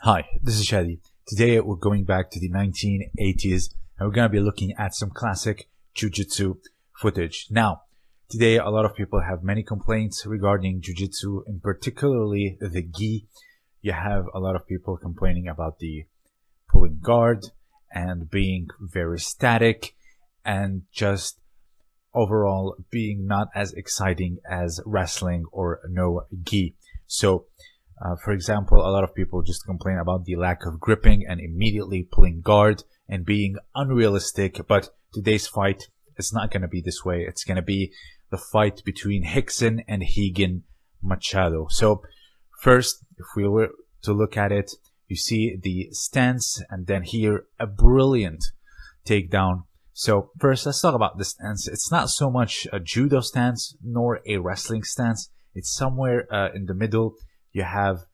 Hi, this is Shadi. Today we're going back to the 1980s and we're going to be looking at some classic Jiu Jitsu footage. Now, today a lot of people have many complaints regarding Jiu Jitsu, and particularly the gi. You have a lot of people complaining about the pulling guard and being very static and just overall being not as exciting as wrestling or no gi. So, for example, a lot of people just complain about the lack of gripping and immediately pulling guard and being unrealistic. But today's fight, it's not going to be this way. It's going to be the fight between Rickson and Rigan Machado. So first, if we were to look at it, you see the stance and then here a brilliant takedown. So first, let's talk about the stance. It's not so much a judo stance nor a wrestling stance. It's somewhere in the middle. You have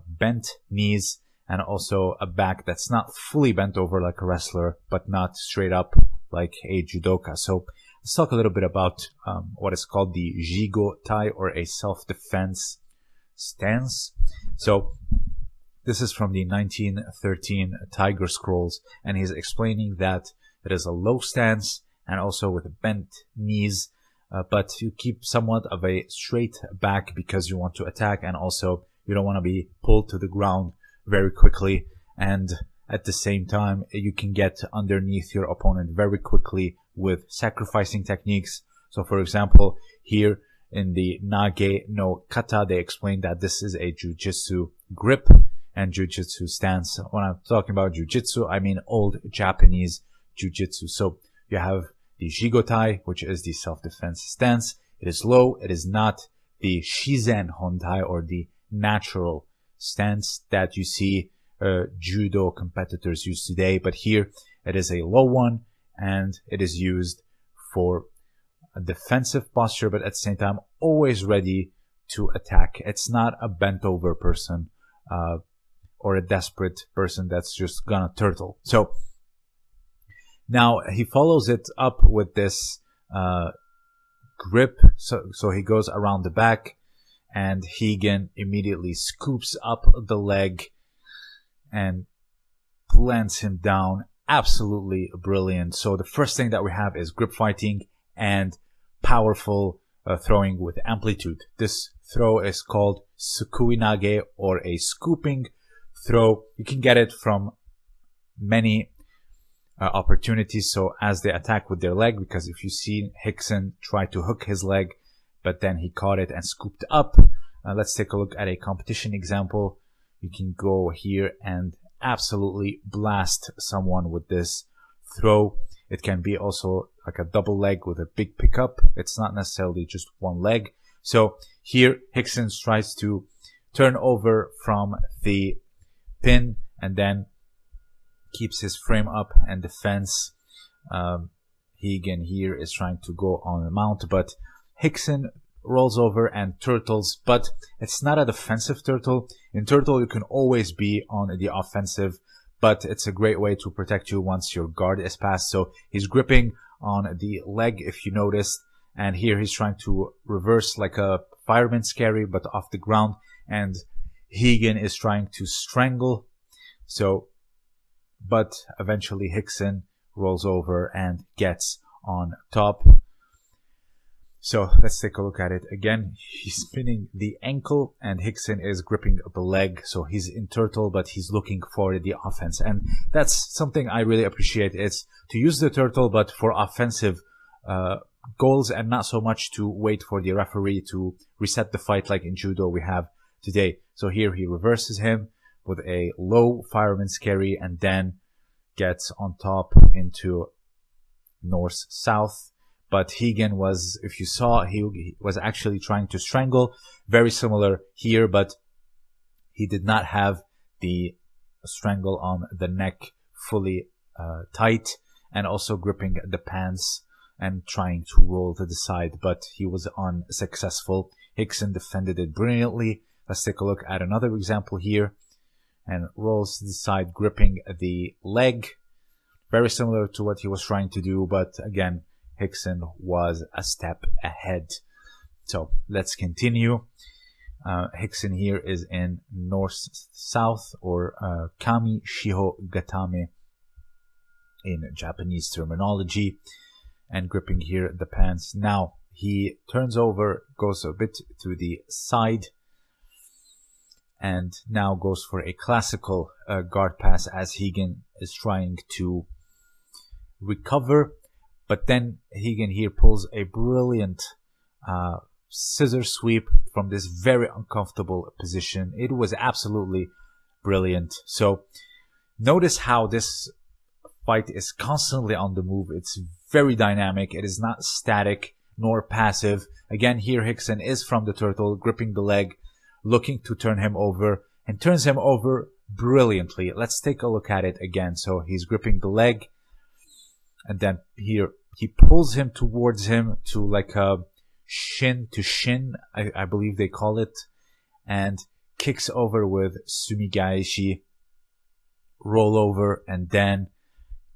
bent knees and also a back that's not fully bent over like a wrestler, but not straight up like a judoka. So let's talk a little bit about what is called the Jigo Tai, or a self-defense stance. So this is from the 1913 Tiger Scrolls, and he's explaining that it is a low stance and also with bent knees. But you keep somewhat of a straight back because you want to attack, and also you don't want to be pulled to the ground very quickly. And at the same time, you can get underneath your opponent very quickly with sacrificing techniques. So for example, here in the Nage no Kata, they explain that this is a Jiu-Jitsu grip and Jiu-Jitsu stance. When I'm talking about Jiu-Jitsu, I mean old Japanese Jiu-Jitsu. So you have the Jigotai, which is the self-defense stance. It is low. It is not the Shizen Hontai, or the natural stance that you see judo competitors use today. But here it is a low one, and it is used for a defensive posture, but at the same time always ready to attack. It's not a bent over person or a desperate person that's just gonna turtle. So now he follows it up with this grip. So he goes around the back, and Rigan immediately scoops up the leg and plants him down. Absolutely brilliant. So the first thing that we have is grip fighting and powerful throwing with amplitude. This throw is called Sukui Nage, or a scooping throw. You can get it from many opportunities. So as they attack with their leg, because if you see Rickson try to hook his leg, but then he caught it and scooped up. Let's take a look at a competition example. You can go here and absolutely blast someone with this throw. It can be also like a double leg with a big pickup. It's not necessarily just one leg. So here Rickson tries to turn over from the pin and then keeps his frame up and defense. Rigan here is trying to go on the mount, but Rickson rolls over and turtles, but it's not a defensive turtle. In turtle, you can always be on the offensive, but it's a great way to protect you once your guard is passed. So he's gripping on the leg, if you noticed, and here he's trying to reverse like a fireman's carry, but off the ground, and Rigan is trying to strangle. So, but eventually Rickson rolls over and gets on top. So let's take a look at it again. He's spinning the ankle and Rickson is gripping the leg. So he's in turtle, but he's looking for the offense. And that's something I really appreciate. It's to use the turtle, but for offensive goals, and not so much to wait for the referee to reset the fight like in judo we have today. So here he reverses him with a low fireman's carry and then gets on top into north-south. But Rigan was, if you saw, he was actually trying to strangle. Very similar here, but he did not have the strangle on the neck fully tight, and also gripping the pants and trying to roll to the side, but he was unsuccessful. Rickson defended it brilliantly. Let's take a look at another example here, and rolls to the side, gripping the leg. Very similar to what he was trying to do, but again, Rickson was a step ahead. So let's continue. Hickson here is in north-south, or kami shiho gatame in Japanese terminology, and gripping here the pants. Now he turns over, goes a bit to the side, and now goes for a classical guard pass as Higen is trying to recover. But then Higen here pulls a brilliant scissor sweep from this very uncomfortable position. It was absolutely brilliant. So notice how this fight is constantly on the move. It's very dynamic. It is not static nor passive. Again, here Hickson is from the turtle, gripping the leg, looking to turn him over, and turns him over brilliantly. Let's take a look at it again. So he's gripping the leg, and then here he pulls him towards him to like a shin to shin, I believe they call it, and kicks over with sumigaeshi, roll over, and then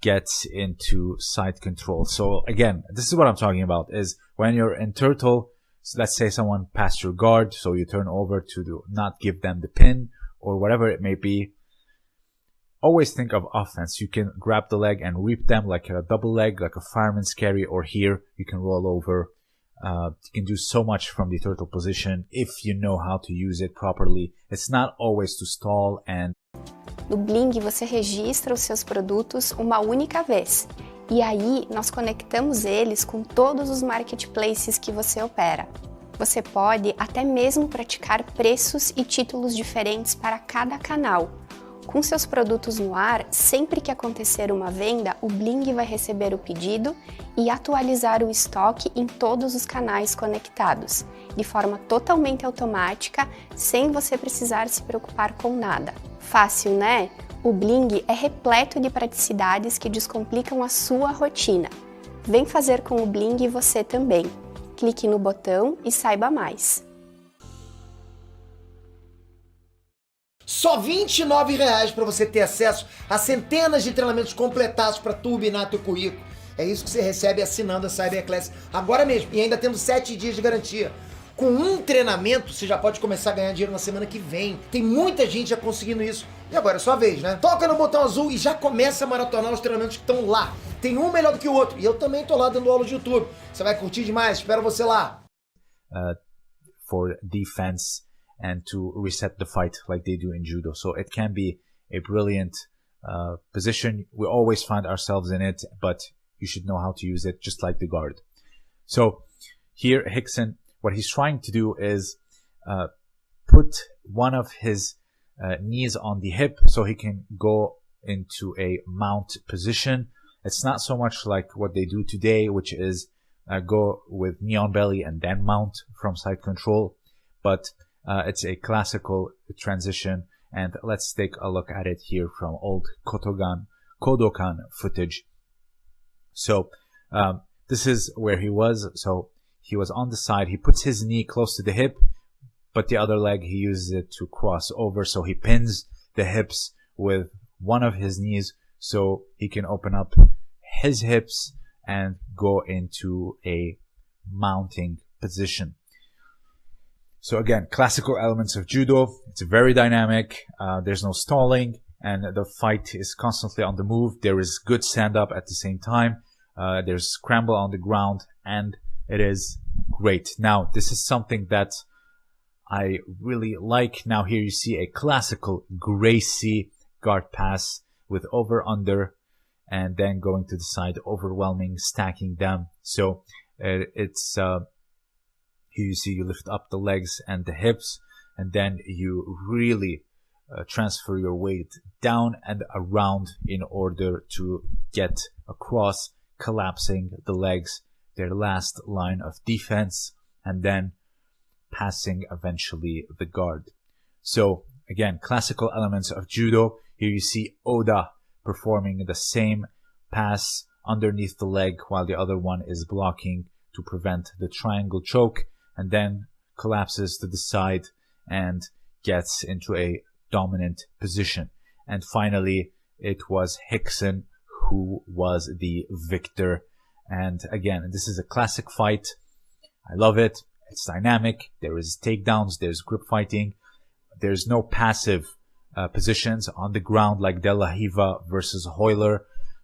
gets into side control. So again, this is what I'm talking about, is when you're in turtle, so let's say someone passed your guard, so you turn over to not give them the pin or whatever it may be. Always think of offense. You can grab the leg and reap them like a double leg, like a fireman's carry, or here you can roll over. You can do so much from the turtle position if you know how to use it properly. It's not always to stall and... No Bling você registra os seus produtos uma única vez. E aí nós conectamos eles com todos os marketplaces que você opera. Você pode até mesmo praticar preços e títulos diferentes para cada canal. Com seus produtos no ar, sempre que acontecer uma venda, o Bling vai receber o pedido e atualizar o estoque em todos os canais conectados, de forma totalmente automática, sem você precisar se preocupar com nada. Fácil, né? O Bling é repleto de praticidades que descomplicam a sua rotina. Vem fazer com o Bling você também. Clique no botão e saiba mais. Só R$29 para você ter acesso a centenas de treinamentos completados para turbinar teu currículo. É isso que você recebe assinando a Cyberclass agora mesmo. E ainda tendo 7 dias de garantia. Com um treinamento, você já pode começar a ganhar dinheiro na semana que vem. Tem muita gente já conseguindo isso. E agora é sua vez, né? Toca no botão azul e já começa a maratonar os treinamentos que estão lá. Tem um melhor do que o outro. E eu também tô lá dando aula de YouTube. Você vai curtir demais. Espero você lá. For defense and to reset the fight like they do in judo. So it can be a brilliant position. We always find ourselves in it, but you should know how to use it, just like the guard. So here Hickson, what he's trying to do is put one of his knees on the hip so he can go into a mount position. It's not so much like what they do today, which is go with knee on belly and then mount from side control, but it's a classical transition. And let's take a look at it here from old Kodokan footage. So this is where he was. So he was on the side. He puts his knee close to the hip, but the other leg, he uses it to cross over. So he pins the hips with one of his knees so he can open up his hips and go into a mounting position. So again, classical elements of judo. It's very dynamic. There's no stalling, and the fight is constantly on the move. There is good stand-up at the same time. There's scramble on the ground, and it is great. Now, this is something that I really like. Now here you see a classical Gracie guard pass with over-under, and then going to the side, overwhelming, stacking them. So it's here you see you lift up the legs and the hips, and then you really transfer your weight down and around in order to get across, collapsing the legs, their last line of defense, and then passing eventually the guard. So again, classical elements of judo. Here you see Oda performing the same pass underneath the leg while the other one is blocking to prevent the triangle choke, and then collapses to the side and gets into a dominant position. And finally, it was Hickson who was the victor. And again, this is a classic fight. I love it. It's dynamic. There is takedowns. There's grip fighting. There's no passive positions on the ground like De La Riva versus Hoyler.